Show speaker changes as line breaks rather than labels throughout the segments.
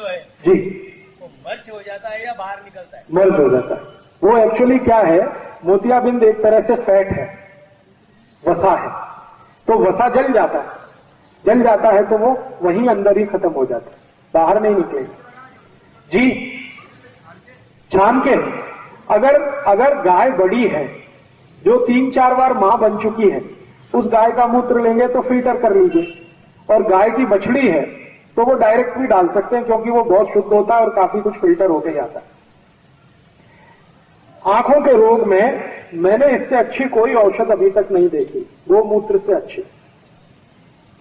जो है
जी,
वो मर्ज हो जाता है या बाहर निकलता है?
मर्ज हो जाता है। वो एक्चुअली क्या है, मोतियाबिंद एक तरह से फैट है, वसा है, तो वसा जल जाता है, जल जाता है तो वो वहीं अंदर ही खत्म हो जाता है, बाहर नहीं निकलेगा। जी, छान के अगर गाय बड़ी है जो 3-4 बार मां बन चुकी है, उस गाय का मूत्र लेंगे तो फिल्टर कर लीजिए, और गाय की बछड़ी है तो वो डायरेक्ट भी डाल सकते हैं क्योंकि वो बहुत शुद्ध होता है और काफी कुछ फिल्टर होके जाता है। आंखों के रोग में मैंने इससे अच्छी कोई औषध अभी तक नहीं देखी, गोमूत्र से अच्छी,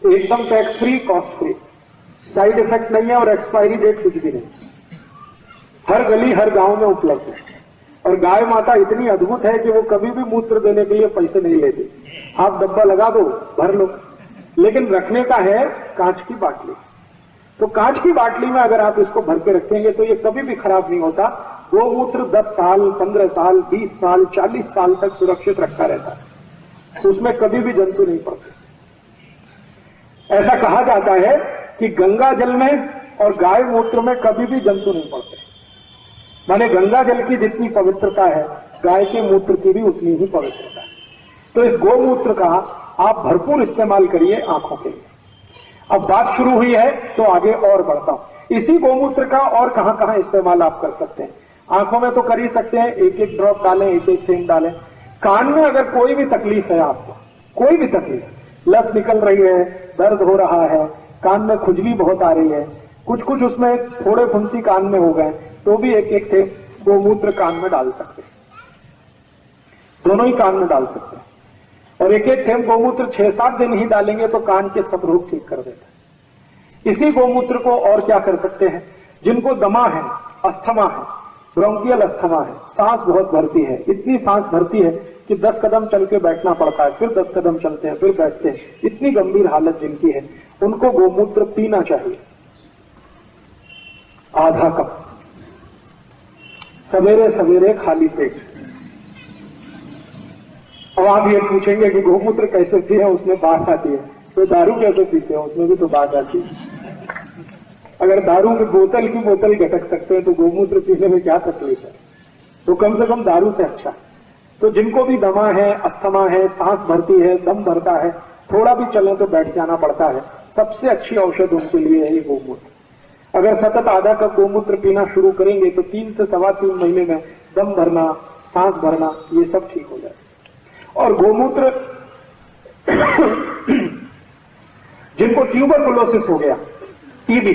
एकदम tax free, cost free, side effect नहीं है और एक्सपायरी डेट कुछ भी नहीं, हर गली हर गांव में उपलब्ध है। और गाय माता इतनी अद्भुत है कि वो कभी भी मूत्र देने के लिए पैसे नहीं लेती, आप डब्बा लगा दो, भर लो, लेकिन रखने का है कांच की बाटली। तो कांच की बाटली में अगर आप इसको भर के रखेंगे तो ये कभी भी खराब नहीं होता। गोमूत्र 10 साल, 15 साल, 20 साल, 40 साल तक सुरक्षित रखा रहता है, उसमें कभी भी जंतु नहीं पड़ते। ऐसा कहा जाता है कि गंगा जल में और गाय मूत्र में कभी भी जंतु नहीं पड़ते, माने गंगा जल की जितनी पवित्रता है गाय के मूत्र की भी उतनी ही पवित्रता है। तो इस गोमूत्र का आप भरपूर इस्तेमाल करिए आंखों के लिए। अब बात शुरू हुई है तो आगे और बढ़ता हूं। इसी गोमूत्र का और कहां कहां इस्तेमाल आप कर सकते हैं? आंखों में तो कर ही सकते हैं, एक एक ड्रॉप डालें, एक एक थेंब डालें। कान में अगर कोई भी तकलीफ है आपको, कोई भी तकलीफ, लस निकल रही है, दर्द हो रहा है, कान में खुजली बहुत आ रही है, कुछ उसमें थोड़े फुंसी कान में हो गए, तो भी एक एक थेंब गोमूत्र कान में डाल सकते हैं, दोनों ही कान में डाल सकते हैं। और एक एक थेंब गोमूत्र 6-7 दिन ही डालेंगे तो कान के सब रोग ठीक कर देता है। इसी गोमूत्र को और क्या कर सकते हैं? जिनको दमा है, अस्थमा है, ब्रोंकियल अस्थमा है, सांस बहुत भरती है, इतनी सांस भरती है कि 10 कदम चल के बैठना पड़ता है, फिर 10 कदम चलते हैं, फिर बैठते हैं, इतनी गंभीर हालत जिनकी है, उनको गोमूत्र पीना चाहिए, आधा कप सवेरे सवेरे खाली पेट। अब आप ये पूछेंगे कि गोमूत्र कैसे पिए, उसमें बात आती है, तो दारू कैसे पीते हैं, उसमें भी तो बात आती है। अगर दारू की बोतल गटक सकते हैं तो गोमूत्र पीने में क्या तकलीफ है? तो कम से कम दारू से अच्छा। तो जिनको भी दमा है, अस्थमा है, सांस भरती है, दम भरता है, थोड़ा भी चले तो बैठ जाना पड़ता है, सबसे अच्छी औषध उनके लिए है ये गोमूत्र। अगर सतत आधा कप गोमूत्र पीना शुरू करेंगे तो 3 से 3.25 महीने में दम भरना, सांस भरना, ये सब ठीक हो जाए। और गोमूत्र जिनको ट्यूबरकुलोसिस हो गया, टीबी,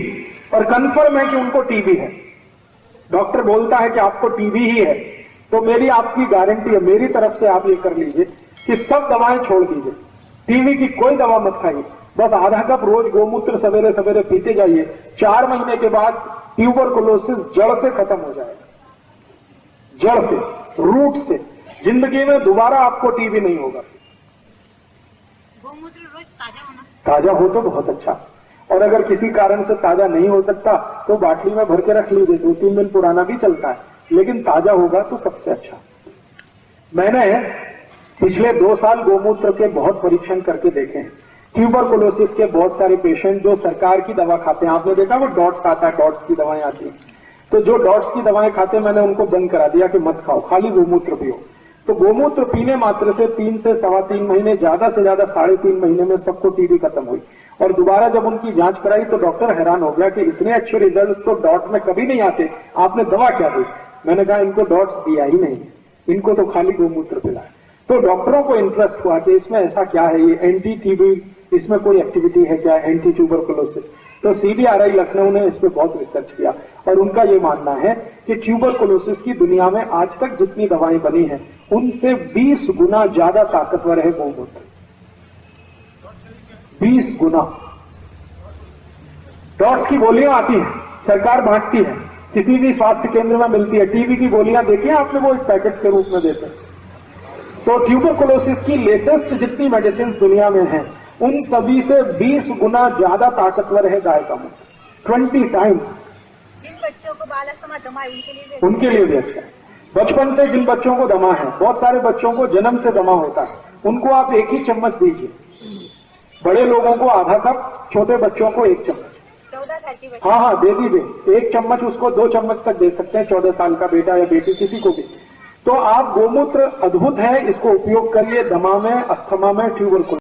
और कंफर्म है कि उनको टीबी है, डॉक्टर बोलता है कि आपको टीबी ही है, तो मेरी आपकी गारंटी है, मेरी तरफ से आप ये कर लीजिए कि सब दवाएं छोड़ दीजिए, टीबी की कोई दवा मत खाइए, बस आधा कप रोज गोमूत्र सवेरे सवेरे पीते जाइए। 4 महीने के बाद ट्यूबरकुलोसिस जड़ से खत्म हो जाएगा, जड़ से, रूट से। जिंदगी में दोबारा आपको टीबी नहीं होगा।
गोमूत्र रोज ताजा होना,
ताजा हो तो बहुत अच्छा, और अगर किसी कारण से ताजा नहीं हो सकता तो बाटली में भर के रख लीजिए, 2-3 दिन पुराना भी चलता है, लेकिन ताजा होगा तो सबसे अच्छा। मैंने पिछले 2 साल गोमूत्र के बहुत परीक्षण करके देखे हैं। ट्यूबरकुलोसिस के बहुत सारे पेशेंट जो सरकार की दवा खाते हैं, आपने देखा वो डॉट्स आता है, डॉट्स की दवाएं आती हैं, तो जो डॉट्स की दवाएं खाते हैं मैंने उनको बंद करा दिया कि मत खाओ, खाली गोमूत्र पियो। तो गोमूत्र पीने मात्र से 3 से 3.25 महीने, ज्यादा से ज्यादा 3.5 महीने में सबको टीबी खत्म हुई। और दोबारा जब उनकी जांच कराई तो डॉक्टर हैरान हो गया कि इतने अच्छे रिजल्ट्स तो डॉट में कभी नहीं आते, आपने दवा क्या दी? मैंने कहा इनको डॉट्स दिया ही नहीं, इनको तो खाली गोमूत्र पिलाया। तो डॉक्टरों को इंटरेस्ट हुआ कि इसमें ऐसा क्या है, ये एंटी टीबी, इसमें कोई एक्टिविटी है क्या, एंटी ट्यूबरकुलोसिस। तो CBRI लखनऊ ने इस पे बहुत रिसर्च किया और उनका ये मानना है कि ट्यूबरकुलोसिस की दुनिया में आज तक जितनी दवाएं बनी हैं उनसे 20 गुना ज्यादा ताकतवर है गोमूत्र, 20 गुना। डॉट्स की गोलियां आती हैं, सरकार बांटती है, किसी भी स्वास्थ्य केंद्र में मिलती है। टीबी की गोलियां देखी आपने, वो एक पैकेट के रूप में देते हैं। तो ट्यूबरकुलोसिस की लेटेस्ट जितनी मेडिसिन दुनिया में है उन सभी से 20 गुना ज्यादा ताकतवर है गाय का मूत्र, 20 टाइम्स।
जिन बच्चों को बाल अस्थमा दमा है
उनके लिए भी अच्छा है। बचपन से जिन बच्चों को दमा है, बहुत सारे बच्चों को जन्म से दमा होता है, उनको आप 1 ही चम्मच दीजिए, बड़े लोगों को आधा कप, छोटे बच्चों को 1 चम्मच।
घर के बच्चे।
हाँ हाँ, दे दीजिए। 1 चम्मच उसको 2 चम्मच तक दे सकते हैं, 14 साल का बेटा या बेटी किसी को भी। तो आप गोमूत्र अद्भुत है, इसको उपयोग करिए दमा में, अस्थमा में, ट्यूबरकुलोसिस